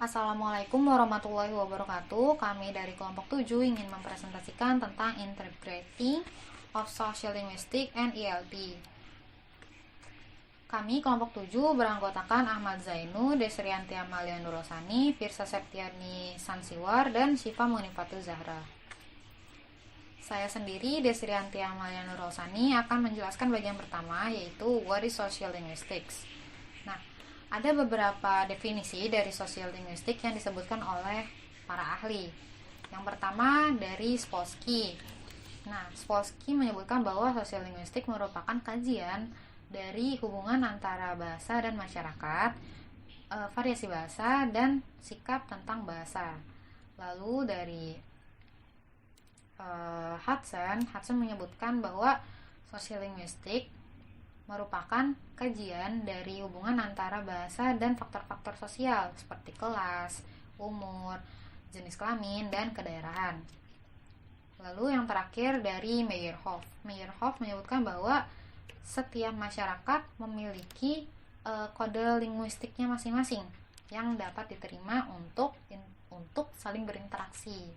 Assalamualaikum warahmatullahi wabarakatuh. Kami dari kelompok 7 ingin mempresentasikan tentang Integrating of Social Linguistics and ELT. Kami kelompok 7 beranggotakan Ahmad Zainu, Desrianti Amalia Nurosani, Firsa Septiani Sansiwar, dan Syifa Munifatul Zahra. Saya sendiri, Desrianti Amalia Nurosani, akan menjelaskan bagian pertama, yaitu What is Social Linguistics. Nah, ada beberapa definisi dari social linguistik yang disebutkan oleh para ahli. Yang pertama dari Spolsky. Nah, Spolsky menyebutkan bahwa social linguistik merupakan kajian dari hubungan antara bahasa dan masyarakat, variasi bahasa, dan sikap tentang bahasa. Lalu dari Hudson menyebutkan bahwa social linguistik merupakan kajian dari hubungan antara bahasa dan faktor-faktor sosial seperti kelas, umur, jenis kelamin, dan kedaerahan. Lalu yang terakhir dari Meyerhoff. Meyerhoff menyebutkan bahwa setiap masyarakat memiliki kode linguistiknya masing-masing yang dapat diterima untuk saling berinteraksi.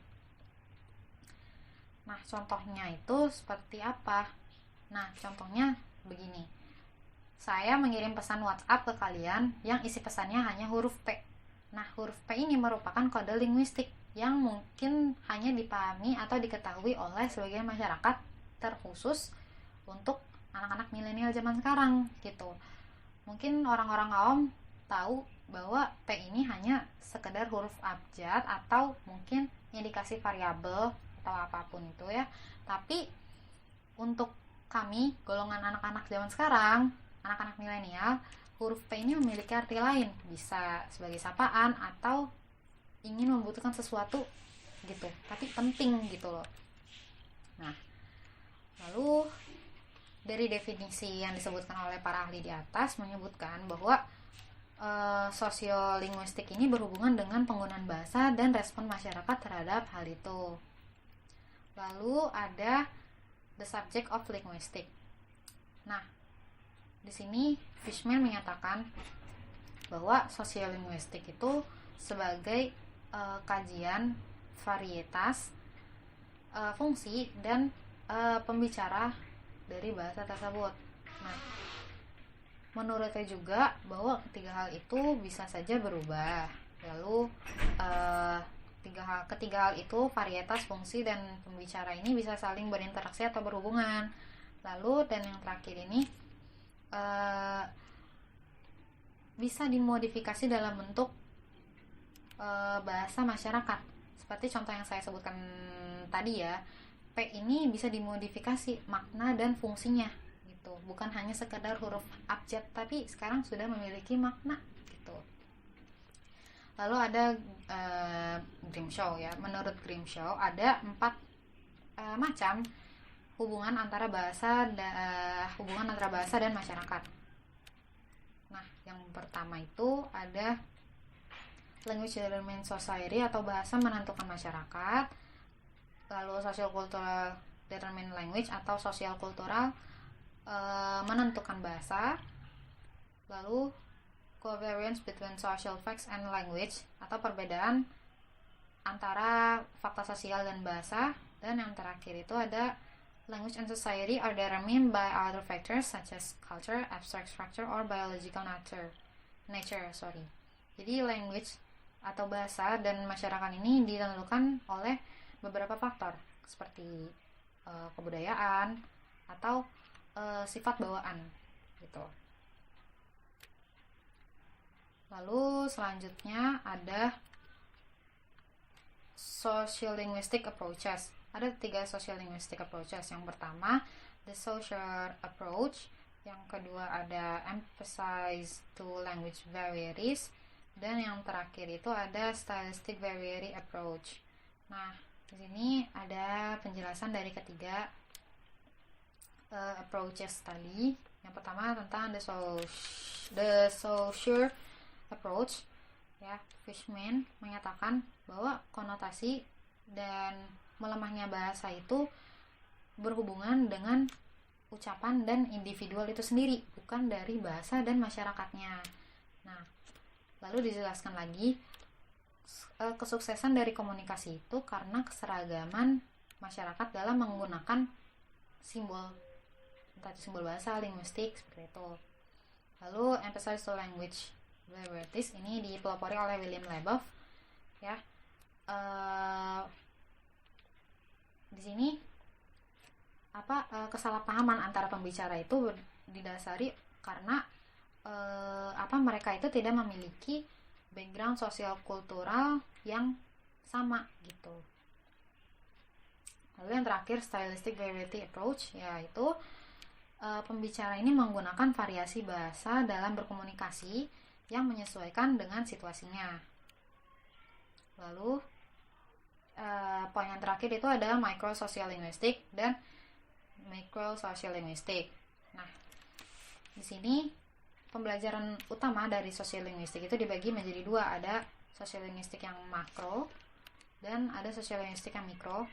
Nah, contohnya itu seperti apa? Nah, contohnya begini. Saya mengirim pesan WhatsApp ke kalian yang isi pesannya hanya huruf P. Nah, huruf P ini merupakan kode linguistik yang mungkin hanya dipahami atau diketahui oleh sebagian masyarakat, terkhusus untuk anak-anak milenial zaman sekarang gitu. Mungkin orang-orang awam tahu bahwa P ini hanya sekedar huruf abjad atau mungkin indikasi variabel atau apapun itu ya. Tapi untuk kami, golongan anak-anak zaman sekarang, anak-anak milenial, huruf P ini memiliki arti lain, bisa sebagai sapaan atau ingin membutuhkan sesuatu gitu, tapi penting gitu loh. Nah, lalu dari definisi yang disebutkan oleh para ahli di atas menyebutkan bahwa sosiolinguistik ini berhubungan dengan penggunaan bahasa dan respon masyarakat terhadap hal itu. Lalu ada the subject of linguistic. Nah, di sini Fishman menyatakan bahwa sosiolinguistik itu sebagai kajian varietas, fungsi, dan pembicara dari bahasa tersebut. Nah, menurutnya juga bahwa ketiga hal itu bisa saja berubah. Lalu ketiga hal itu, varietas, fungsi, dan pembicara ini bisa saling berinteraksi atau berhubungan. Lalu dan yang terakhir ini bisa dimodifikasi dalam bentuk bahasa masyarakat. Seperti contoh yang saya sebutkan tadi ya, P ini bisa dimodifikasi makna dan fungsinya gitu. Bukan hanya sekedar huruf abjad, tapi sekarang sudah memiliki makna gitu. Lalu ada Grimshaw ya. Menurut Grimshaw ada 4 macam hubungan antara bahasa dan masyarakat. Nah, yang pertama itu ada language determines society atau bahasa menentukan masyarakat. Lalu social cultural determine language atau sosial kultural menentukan bahasa. Lalu covariance between social facts and language atau perbedaan antara fakta sosial dan bahasa. Dan yang terakhir itu ada language and society are determined by other factors such as culture, abstract structure, or biological nature. Jadi language atau bahasa dan masyarakat ini ditentukan oleh beberapa faktor seperti kebudayaan atau sifat bawaan gitu. Lalu selanjutnya ada sociolinguistic approaches. Ada 3 sociolinguistic approaches. Yang pertama, the social approach. Yang kedua ada emphasize to language varieties. Dan yang terakhir itu ada stylistic variety approach. Nah, di sini ada penjelasan dari ketiga approaches tadi. Yang pertama tentang the social approach ya. Fishman menyatakan bahwa konotasi dan melemahnya bahasa itu berhubungan dengan ucapan dan individual itu sendiri, bukan dari bahasa dan masyarakatnya. Nah, lalu dijelaskan lagi kesuksesan dari komunikasi itu karena keseragaman masyarakat dalam menggunakan simbol, entah itu simbol bahasa, linguistik, seperti itu. Lalu emphasize to language varieties ini dipelopori oleh William Leboeuf ya. Di sini kesalahpahaman antara pembicara itu didasari karena mereka itu tidak memiliki background sosial kultural yang sama gitu. Lalu yang terakhir stylistic variety approach, yaitu pembicara ini menggunakan variasi bahasa dalam berkomunikasi yang menyesuaikan dengan situasinya. Lalu poin yang terakhir itu ada micro social linguistic dan macro social linguistic. Nah, di sini pembelajaran utama dari social linguistic itu dibagi menjadi dua, ada social linguistic yang makro dan ada social linguistic yang mikro.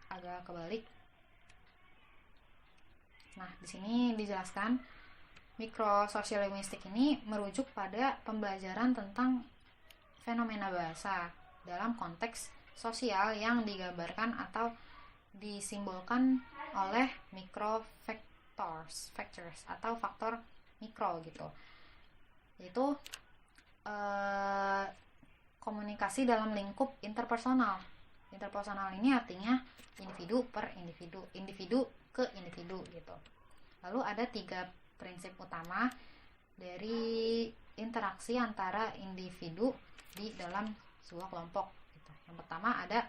Agak kebalik. Nah, di sini dijelaskan mikro social linguistic ini merujuk pada pembelajaran tentang fenomena bahasa dalam konteks sosial yang digambarkan atau disimbolkan oleh micro factors atau faktor mikro gitu. Yaitu komunikasi dalam lingkup interpersonal. Interpersonal ini artinya individu per individu, individu ke individu gitu. Lalu ada 3 prinsip utama dari interaksi antara individu di dalam sebuah kelompok gitu. Yang pertama ada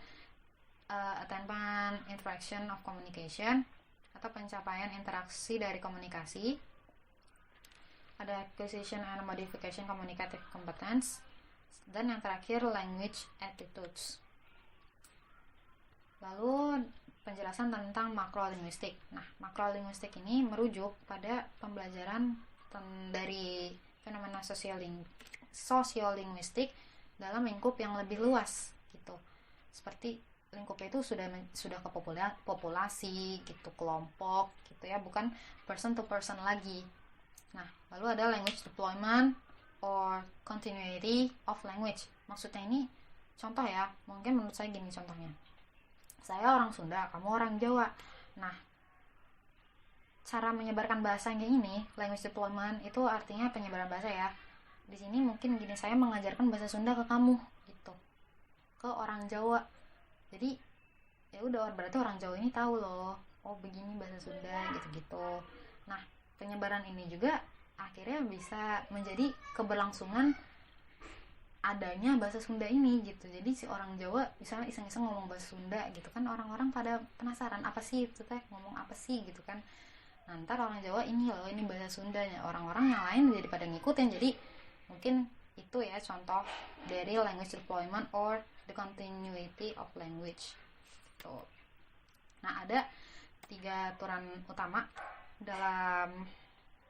attainment interaction of communication atau pencapaian interaksi dari komunikasi. Ada acquisition and modification communicative competence, dan yang terakhir language attitudes. Lalu penjelasan tentang makrolinguistik. Nah, makrolinguistik ini merujuk pada pembelajaran dari fenomena sosiolinguistik dalam lingkup yang lebih luas gitu. Seperti lingkupnya itu sudah ke populasi gitu, kelompok gitu ya, bukan person to person lagi. Nah, lalu ada language deployment or continuity of language. Maksudnya ini contoh ya, mungkin menurut saya gini contohnya. Saya orang Sunda, kamu orang Jawa. Nah, cara menyebarkan bahasa yang ini, language deployment itu artinya penyebaran bahasa ya. Di sini mungkin gini, saya mengajarkan bahasa Sunda ke kamu gitu, ke orang Jawa. Jadi ya udah, berarti orang Jawa ini tahu loh, oh begini bahasa Sunda gitu-gitu. Nah, penyebaran ini juga akhirnya bisa menjadi keberlangsungan adanya bahasa Sunda ini gitu. Jadi si orang Jawa misalnya iseng-iseng ngomong bahasa Sunda gitu kan, orang-orang pada penasaran apa sih itu teh, ngomong apa sih gitu kan. Nah, ntar orang Jawa ini loh, ini bahasa Sundanya, orang-orang yang lain jadi pada ngikutin. Jadi mungkin itu ya contoh dari language deployment or the continuity of language gitu. Nah, ada 3 aturan utama dalam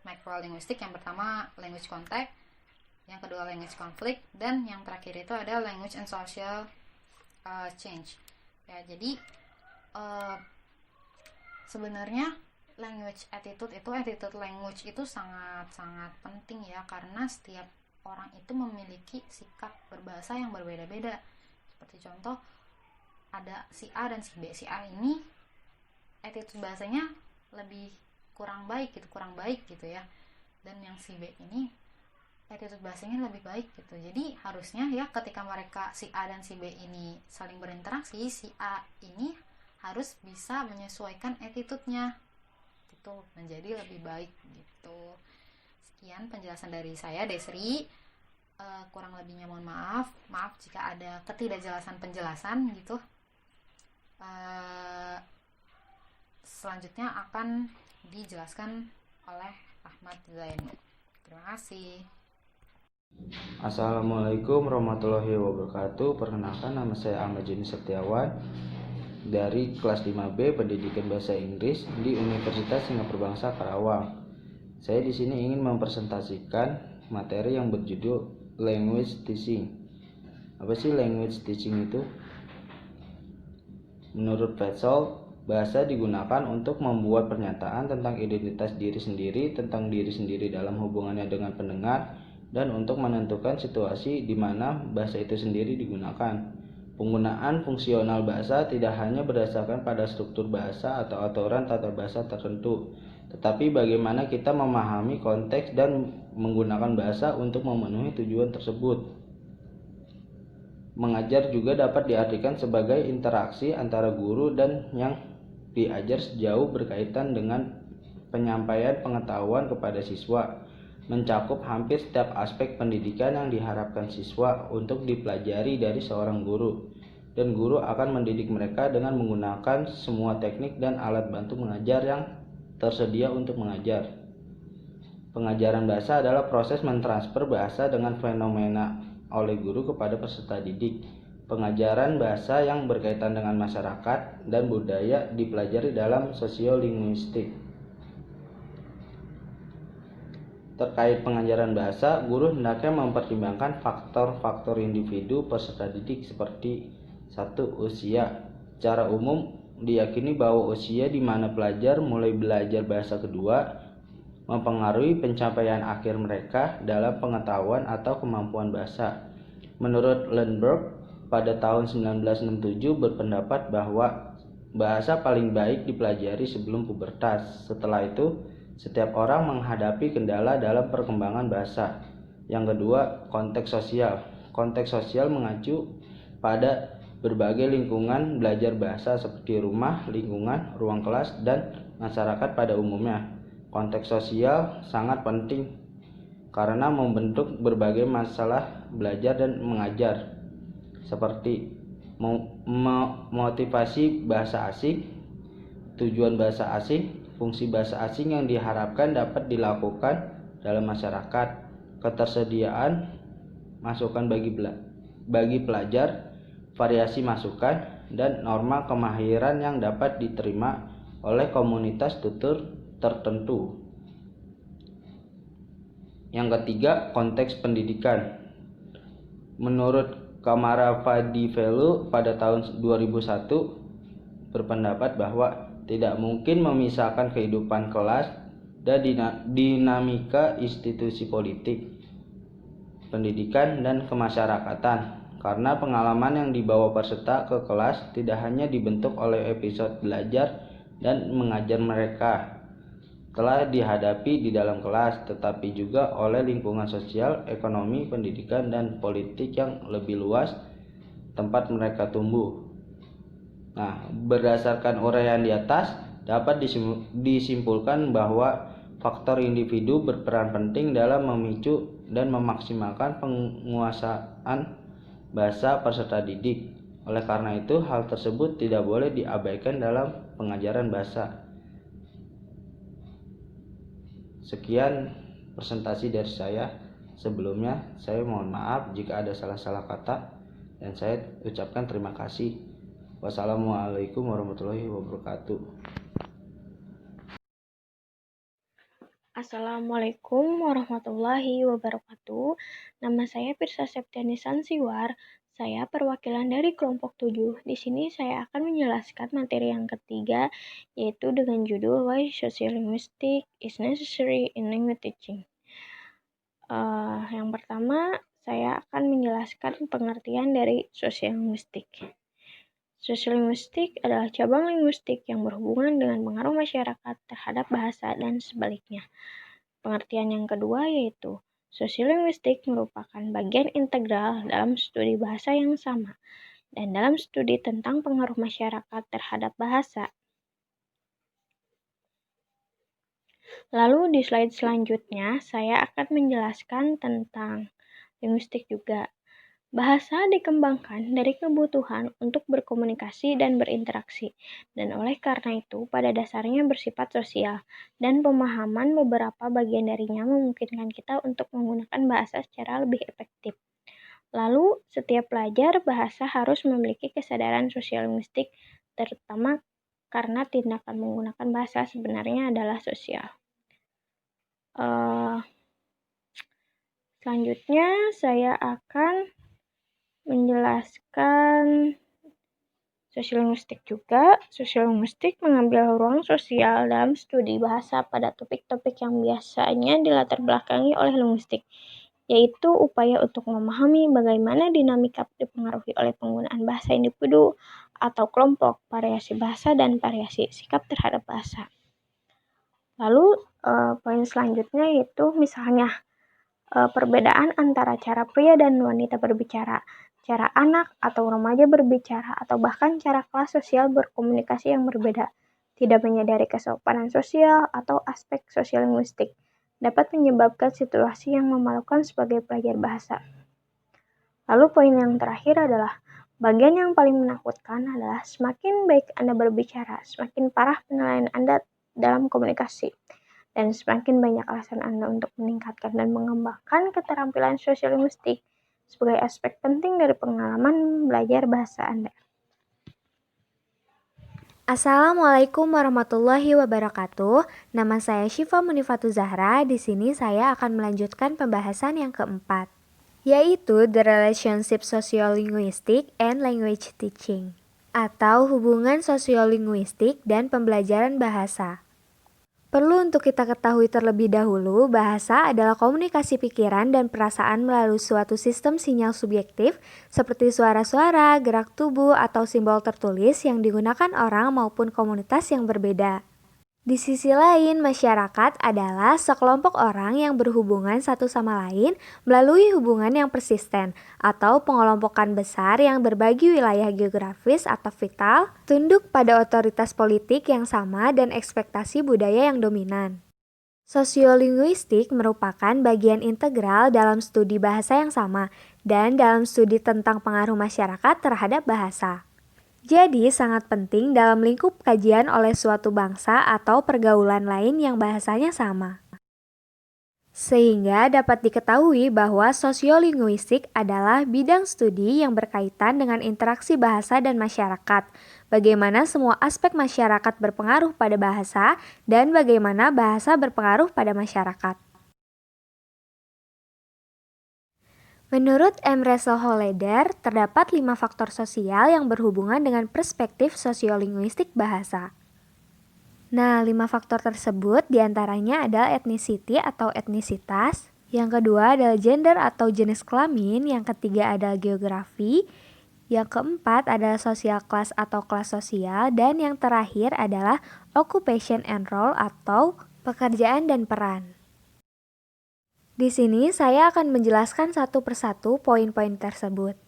macrolinguistik. Yang pertama language contact, yang kedua language conflict, dan yang terakhir itu ada language and social change ya. Jadi sebenarnya language attitude language itu sangat-sangat penting ya, karena setiap orang itu memiliki sikap berbahasa yang berbeda-beda. Seperti contoh, ada si A dan si B. Si A ini attitude bahasanya lebih kurang baik gitu ya, dan yang si B ini attitude bahasanya lebih baik gitu. Jadi harusnya ya ketika mereka si A dan si B ini saling berinteraksi, si A ini harus bisa menyesuaikan attitude-nya gitu menjadi lebih baik gitu. Sekian penjelasan dari saya, Desri. Kurang lebihnya mohon maaf jika ada ketidakjelasan penjelasan gitu. Selanjutnya akan dijelaskan oleh Ahmad Zaini. Terima kasih. Assalamualaikum warahmatullahi wabarakatuh. Perkenalkan, nama saya Ahmad Juni Setiawan dari kelas 5B Pendidikan Bahasa Inggris di Universitas Singapura Bangsa Karawang. Saya di sini ingin mempresentasikan materi yang berjudul language teaching. Apa sih language teaching itu? Menurut Petzold, bahasa digunakan untuk membuat pernyataan tentang identitas diri sendiri, tentang diri sendiri dalam hubungannya dengan pendengar, dan untuk menentukan situasi di mana bahasa itu sendiri digunakan. Penggunaan fungsional bahasa tidak hanya berdasarkan pada struktur bahasa atau aturan tata bahasa tertentu, tetapi bagaimana kita memahami konteks dan menggunakan bahasa untuk memenuhi tujuan tersebut. Mengajar juga dapat diartikan sebagai interaksi antara guru dan yang diajar sejauh berkaitan dengan penyampaian pengetahuan kepada siswa, mencakup hampir setiap aspek pendidikan yang diharapkan siswa untuk dipelajari dari seorang guru, dan guru akan mendidik mereka dengan menggunakan semua teknik dan alat bantu mengajar yang tersedia untuk mengajar. Pengajaran bahasa adalah proses mentransfer bahasa dengan fenomena oleh guru kepada peserta didik. Pengajaran bahasa yang berkaitan dengan masyarakat dan budaya dipelajari dalam sosiolinguistik. Terkait pengajaran bahasa, guru hendaknya mempertimbangkan faktor-faktor individu peserta didik seperti 1. Usia. Secara umum diyakini bahwa usia di mana pelajar mulai belajar bahasa kedua mempengaruhi pencapaian akhir mereka dalam pengetahuan atau kemampuan bahasa. Menurut Lundberg, pada tahun 1967 berpendapat bahwa bahasa paling baik dipelajari sebelum pubertas. Setelah itu, setiap orang menghadapi kendala dalam perkembangan bahasa. Yang kedua, konteks sosial. Konteks sosial mengacu pada berbagai lingkungan belajar bahasa seperti rumah, lingkungan, ruang kelas, dan masyarakat pada umumnya. Konteks sosial sangat penting karena membentuk berbagai masalah belajar dan mengajar, seperti motivasi bahasa asing, tujuan bahasa asing, fungsi bahasa asing yang diharapkan dapat dilakukan dalam masyarakat, ketersediaan masukan bagi pelajar, variasi masukan, dan norma kemahiran yang dapat diterima oleh komunitas tutur tertentu. Yang ketiga, konteks pendidikan. Menurut Kamarafadivelu pada tahun 2001 berpendapat bahwa tidak mungkin memisahkan kehidupan kelas dan dinamika institusi politik, pendidikan, dan kemasyarakatan, karena pengalaman yang dibawa peserta ke kelas tidak hanya dibentuk oleh episode belajar dan mengajar mereka telah dihadapi di dalam kelas, tetapi juga oleh lingkungan sosial, ekonomi, pendidikan, dan politik yang lebih luas tempat mereka tumbuh. Nah, berdasarkan uraian di atas, dapat disimpulkan bahwa faktor individu berperan penting dalam memicu dan memaksimalkan penguasaan bahasa peserta didik. Oleh karena itu, hal tersebut tidak boleh diabaikan dalam pengajaran bahasa. Sekian presentasi dari saya. Sebelumnya, saya mohon maaf jika ada salah-salah kata, dan saya ucapkan terima kasih. Wassalamualaikum warahmatullahi wabarakatuh. Assalamualaikum warahmatullahi wabarakatuh. Nama saya Pirsa Septiani Sansiwar. Saya perwakilan dari kelompok 7. Di sini saya akan menjelaskan materi yang ketiga, yaitu dengan judul Why Sociolinguistics is Necessary in Language Teaching. Yang pertama, saya akan menjelaskan pengertian dari sosiolinguistik. Sosiolinguistik adalah cabang linguistik yang berhubungan dengan pengaruh masyarakat terhadap bahasa dan sebaliknya. Pengertian yang kedua yaitu sosiolinguistik merupakan bagian integral dalam studi bahasa yang sama dan dalam studi tentang pengaruh masyarakat terhadap bahasa. Lalu di slide selanjutnya saya akan menjelaskan tentang linguistik juga. Bahasa dikembangkan dari kebutuhan untuk berkomunikasi dan berinteraksi, dan oleh karena itu pada dasarnya bersifat sosial, dan pemahaman beberapa bagian darinya memungkinkan kita untuk menggunakan bahasa secara lebih efektif. Lalu, setiap pelajar bahasa harus memiliki kesadaran sosiolinguistik, terutama karena tindakan menggunakan bahasa sebenarnya adalah sosial. Selanjutnya, saya akan menjelaskan sosiolinguistik juga. Sosiolinguistik mengambil ruang sosial dalam studi bahasa pada topik-topik yang biasanya dilatar belakangi oleh linguistik. yaitu upaya untuk memahami bagaimana dinamika dipengaruhi oleh penggunaan bahasa individu atau kelompok, variasi bahasa, dan variasi sikap terhadap bahasa. Lalu poin selanjutnya yaitu misalnya perbedaan antara cara pria dan wanita berbicara, cara anak atau remaja berbicara, atau bahkan cara kelas sosial berkomunikasi yang berbeda, tidak menyadari kesopanan sosial atau aspek sosial linguistik, dapat menyebabkan situasi yang memalukan sebagai pelajar bahasa. Lalu poin yang terakhir adalah, bagian yang paling menakutkan adalah semakin baik Anda berbicara, semakin parah penilaian Anda dalam komunikasi. Dan semakin banyak alasan Anda untuk meningkatkan dan mengembangkan keterampilan sosial linguistik sebagai aspek penting dari pengalaman belajar bahasa Anda. Assalamualaikum warahmatullahi wabarakatuh. Nama saya Syifa Munifatu Zahra. Di sini saya akan melanjutkan pembahasan yang keempat, yaitu The Relationship Sociolinguistic and Language Teaching, atau hubungan sosiolinguistik dan pembelajaran bahasa. Perlu untuk kita ketahui terlebih dahulu, bahasa adalah komunikasi pikiran dan perasaan melalui suatu sistem sinyal subjektif seperti suara-suara, gerak tubuh, atau simbol tertulis yang digunakan orang maupun komunitas yang berbeda. Di sisi lain, masyarakat adalah sekelompok orang yang berhubungan satu sama lain melalui hubungan yang persisten atau pengelompokan besar yang berbagi wilayah geografis atau vital, tunduk pada otoritas politik yang sama dan ekspektasi budaya yang dominan. Sosiolinguistik merupakan bagian integral dalam studi bahasa yang sama dan dalam studi tentang pengaruh masyarakat terhadap bahasa. Jadi, sangat penting dalam lingkup kajian oleh suatu bangsa atau pergaulan lain yang bahasanya sama. Sehingga dapat diketahui bahwa sosiolinguistik adalah bidang studi yang berkaitan dengan interaksi bahasa dan masyarakat, bagaimana semua aspek masyarakat berpengaruh pada bahasa, dan bagaimana bahasa berpengaruh pada masyarakat. Menurut M. Russell Holleder, terdapat 5 faktor sosial yang berhubungan dengan perspektif sosiolinguistik bahasa. Nah, 5 faktor tersebut diantaranya adalah ethnicity atau etnisitas, yang kedua adalah gender atau jenis kelamin, yang ketiga adalah geografi, yang keempat adalah social class atau kelas sosial, dan yang terakhir adalah occupation and role atau pekerjaan dan peran. Di sini saya akan menjelaskan satu persatu poin-poin tersebut.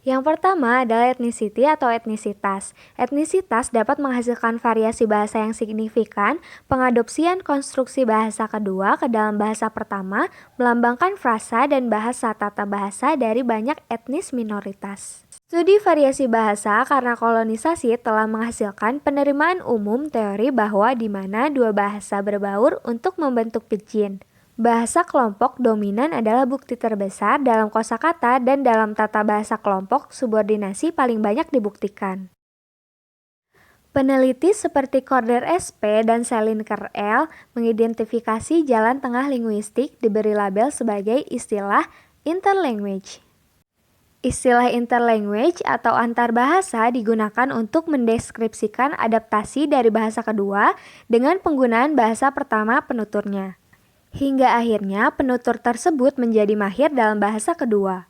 Yang pertama adalah ethnicity atau etnisitas. Etnisitas dapat menghasilkan variasi bahasa yang signifikan. Pengadopsian konstruksi bahasa kedua ke dalam bahasa pertama melambangkan frasa dan bahasa tata bahasa dari banyak etnis minoritas. Studi variasi bahasa karena kolonisasi telah menghasilkan penerimaan umum teori bahwa di mana dua bahasa berbaur untuk membentuk pidgin. Bahasa kelompok dominan adalah bukti terbesar dalam kosakata dan dalam tata bahasa kelompok subordinasi paling banyak dibuktikan. Peneliti seperti Corder SP dan Celine Kerr mengidentifikasi jalan tengah linguistik diberi label sebagai istilah interlanguage. Istilah interlanguage atau antar bahasa digunakan untuk mendeskripsikan adaptasi dari bahasa kedua dengan penggunaan bahasa pertama penuturnya. Hingga akhirnya penutur tersebut menjadi mahir dalam bahasa kedua.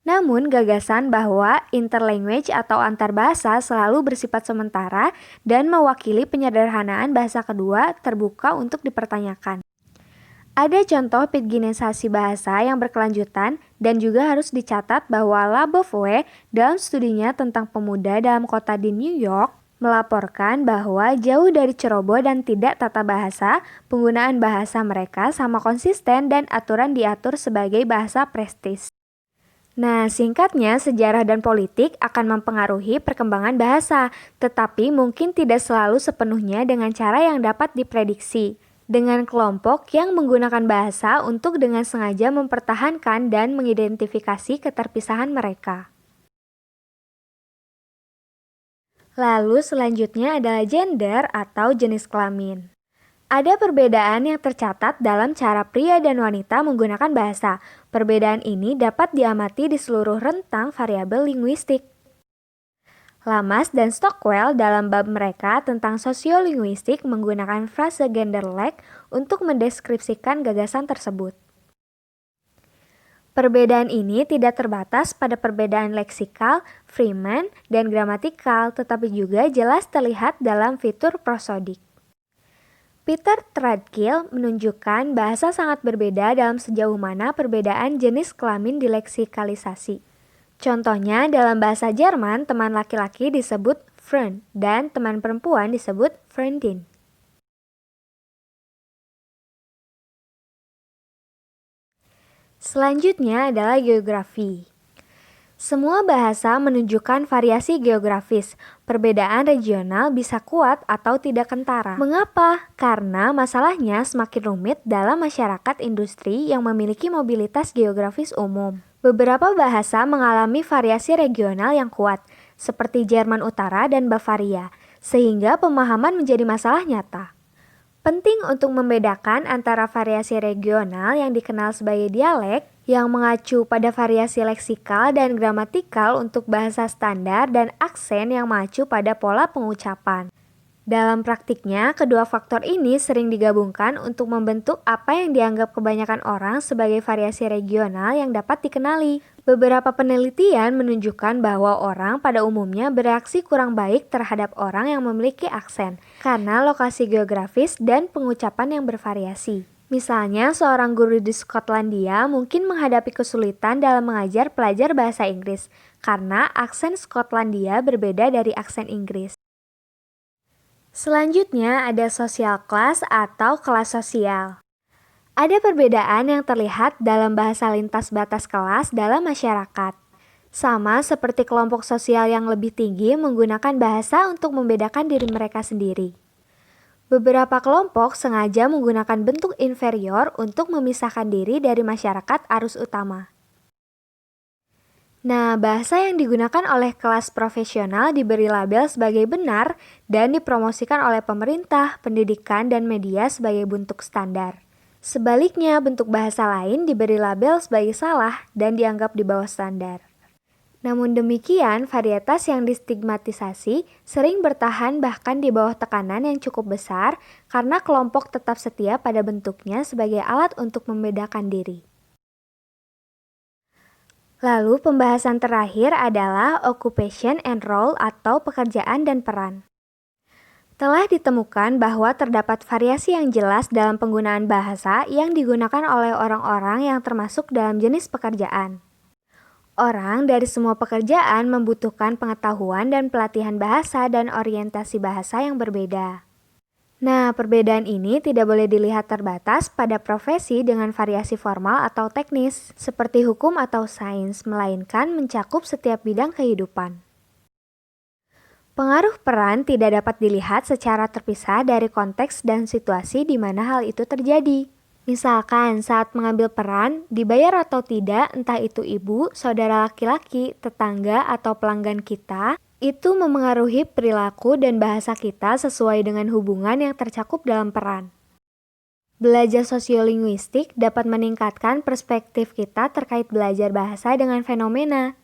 Namun gagasan bahwa interlanguage atau antar bahasa selalu bersifat sementara dan mewakili penyederhanaan bahasa kedua terbuka untuk dipertanyakan. Ada contoh pidginisasi bahasa yang berkelanjutan dan juga harus dicatat bahwa Labovue dalam studinya tentang pemuda dalam kota di New York melaporkan bahwa jauh dari ceroboh dan tidak tata bahasa, penggunaan bahasa mereka sama konsisten dan aturan diatur sebagai bahasa prestis. Nah, singkatnya sejarah dan politik akan mempengaruhi perkembangan bahasa, tetapi mungkin tidak selalu sepenuhnya dengan cara yang dapat diprediksi. Dengan kelompok yang menggunakan bahasa untuk dengan sengaja mempertahankan dan mengidentifikasi keterpisahan mereka. Lalu selanjutnya adalah gender atau jenis kelamin. Ada perbedaan yang tercatat dalam cara pria dan wanita menggunakan bahasa. Perbedaan ini dapat diamati di seluruh rentang variabel linguistik. Lamas dan Stockwell dalam bab mereka tentang sosiolinguistik menggunakan frase genderlek untuk mendeskripsikan gagasan tersebut. Perbedaan ini tidak terbatas pada perbedaan leksikal, Freeman, dan gramatikal, tetapi juga jelas terlihat dalam fitur prosodik. Peter Tradkill menunjukkan bahasa sangat berbeda dalam sejauh mana perbedaan jenis kelamin dileksikalisasi. Contohnya, dalam bahasa Jerman, teman laki-laki disebut Freund dan teman perempuan disebut Freundin. Selanjutnya adalah geografi. Semua bahasa menunjukkan variasi geografis. Perbedaan regional bisa kuat atau tidak kentara. Mengapa? Karena masalahnya semakin rumit dalam masyarakat industri yang memiliki mobilitas geografis umum. Beberapa bahasa mengalami variasi regional yang kuat, seperti Jerman Utara dan Bavaria, sehingga pemahaman menjadi masalah nyata. Penting untuk membedakan antara variasi regional yang dikenal sebagai dialek yang mengacu pada variasi leksikal dan gramatikal untuk bahasa standar dan aksen yang mengacu pada pola pengucapan. Dalam praktiknya, kedua faktor ini sering digabungkan untuk membentuk apa yang dianggap kebanyakan orang sebagai variasi regional yang dapat dikenali. Beberapa penelitian menunjukkan bahwa orang pada umumnya bereaksi kurang baik terhadap orang yang memiliki aksen karena lokasi geografis dan pengucapan yang bervariasi. Misalnya, seorang guru di Skotlandia mungkin menghadapi kesulitan dalam mengajar pelajar bahasa Inggris karena aksen Skotlandia berbeda dari aksen Inggris. Selanjutnya ada social class atau kelas sosial. Ada perbedaan yang terlihat dalam bahasa lintas batas kelas dalam masyarakat. Sama seperti kelompok sosial yang lebih tinggi menggunakan bahasa untuk membedakan diri mereka sendiri. Beberapa kelompok sengaja menggunakan bentuk inferior untuk memisahkan diri dari masyarakat arus utama. Nah, bahasa yang digunakan oleh kelas profesional diberi label sebagai benar dan dipromosikan oleh pemerintah, pendidikan, dan media sebagai bentuk standar. Sebaliknya, bentuk bahasa lain diberi label sebagai salah dan dianggap di bawah standar. Namun demikian, varietas yang distigmatisasi sering bertahan bahkan di bawah tekanan yang cukup besar karena kelompok tetap setia pada bentuknya sebagai alat untuk membedakan diri. Lalu pembahasan terakhir adalah occupation and role atau pekerjaan dan peran. Telah ditemukan bahwa terdapat variasi yang jelas dalam penggunaan bahasa yang digunakan oleh orang-orang yang termasuk dalam jenis pekerjaan. Orang dari semua pekerjaan membutuhkan pengetahuan dan pelatihan bahasa dan orientasi bahasa yang berbeda. Nah, perbedaan ini tidak boleh dilihat terbatas pada profesi dengan variasi formal atau teknis, seperti hukum atau sains, melainkan mencakup setiap bidang kehidupan. Pengaruh peran tidak dapat dilihat secara terpisah dari konteks dan situasi di mana hal itu terjadi. Misalkan saat mengambil peran, dibayar atau tidak, entah itu ibu, saudara laki-laki, tetangga, atau pelanggan kita, itu memengaruhi perilaku dan bahasa kita sesuai dengan hubungan yang tercakup dalam peran. Belajar sosiolinguistik dapat meningkatkan perspektif kita terkait belajar bahasa dengan fenomena.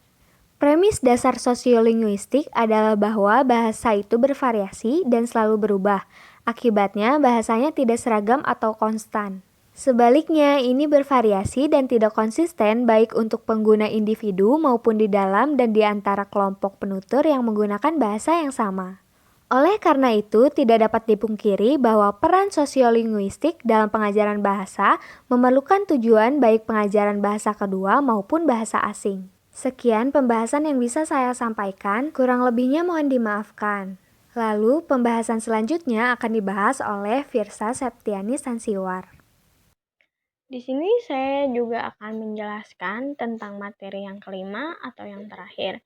Premis dasar sosiolinguistik adalah bahwa bahasa itu bervariasi dan selalu berubah. Akibatnya, bahasanya tidak seragam atau konstan. Sebaliknya, ini bervariasi dan tidak konsisten baik untuk pengguna individu maupun di dalam dan di antara kelompok penutur yang menggunakan bahasa yang sama. Oleh karena itu, tidak dapat dipungkiri bahwa peran sosiolinguistik dalam pengajaran bahasa memerlukan tujuan baik pengajaran bahasa kedua maupun bahasa asing. Sekian pembahasan yang bisa saya sampaikan, kurang lebihnya mohon dimaafkan. Lalu, pembahasan selanjutnya akan dibahas oleh Firsa Septiani Sansiwar. Di sini saya juga akan menjelaskan tentang materi yang kelima atau yang terakhir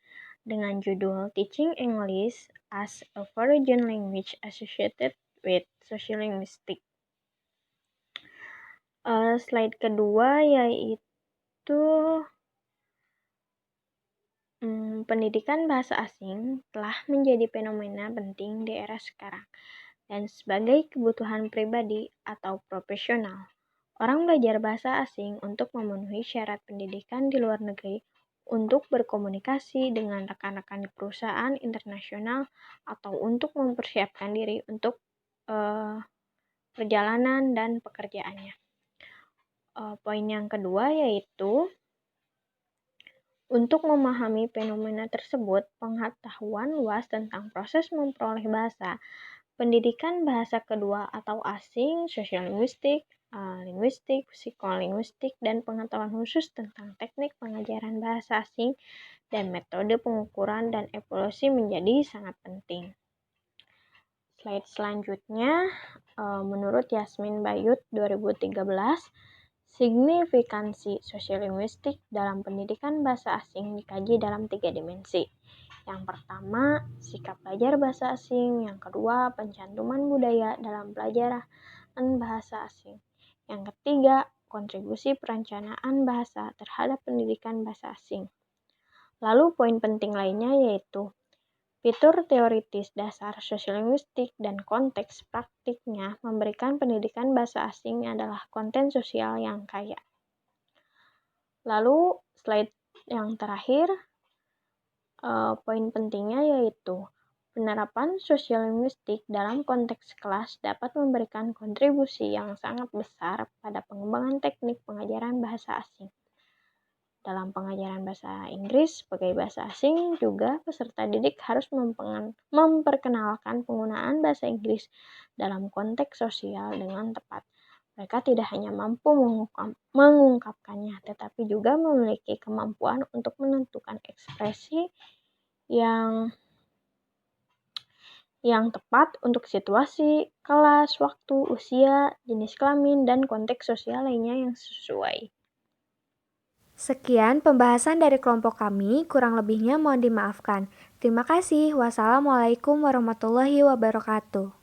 dengan judul Teaching English as a Foreign Language Associated with Sociolinguistics. Slide kedua yaitu pendidikan bahasa asing telah menjadi fenomena penting di era sekarang dan sebagai kebutuhan pribadi atau profesional. Orang belajar bahasa asing untuk memenuhi syarat pendidikan di luar negeri untuk berkomunikasi dengan rekan-rekan di perusahaan internasional atau untuk mempersiapkan diri untuk perjalanan dan pekerjaannya. Poin yang kedua yaitu Untuk memahami fenomena tersebut, pengetahuan luas tentang proses memperoleh bahasa, pendidikan bahasa kedua atau asing, sosiolinguistik, linguistik, psikolinguistik, dan pengetahuan khusus tentang teknik pengajaran bahasa asing dan metode pengukuran dan evaluasi menjadi sangat penting. Slide selanjutnya, menurut Yasmin Bayut 2013, signifikansi sosiolinguistik dalam pendidikan bahasa asing dikaji dalam 3 dimensi. Yang pertama, sikap belajar bahasa asing. Yang kedua, pencantuman budaya dalam pelajaran bahasa asing. Yang ketiga, kontribusi perencanaan bahasa terhadap pendidikan bahasa asing. Lalu poin penting lainnya yaitu fitur teoritis dasar sosiolinguistik dan konteks praktiknya memberikan pendidikan bahasa asing adalah konten sosial yang kaya. Lalu slide yang terakhir, poin pentingnya yaitu penerapan sosiolinguistik dalam konteks kelas dapat memberikan kontribusi yang sangat besar pada pengembangan teknik pengajaran bahasa asing. Dalam pengajaran bahasa Inggris sebagai bahasa asing juga peserta didik harus memperkenalkan penggunaan bahasa Inggris dalam konteks sosial dengan tepat. Mereka tidak hanya mampu mengungkapkannya, tetapi juga memiliki kemampuan untuk menentukan ekspresi yang tepat untuk situasi, kelas, waktu, usia, jenis kelamin, dan konteks sosial lainnya yang sesuai. Sekian pembahasan dari kelompok kami, kurang lebihnya mohon dimaafkan. Terima kasih. Wassalamualaikum warahmatullahi wabarakatuh.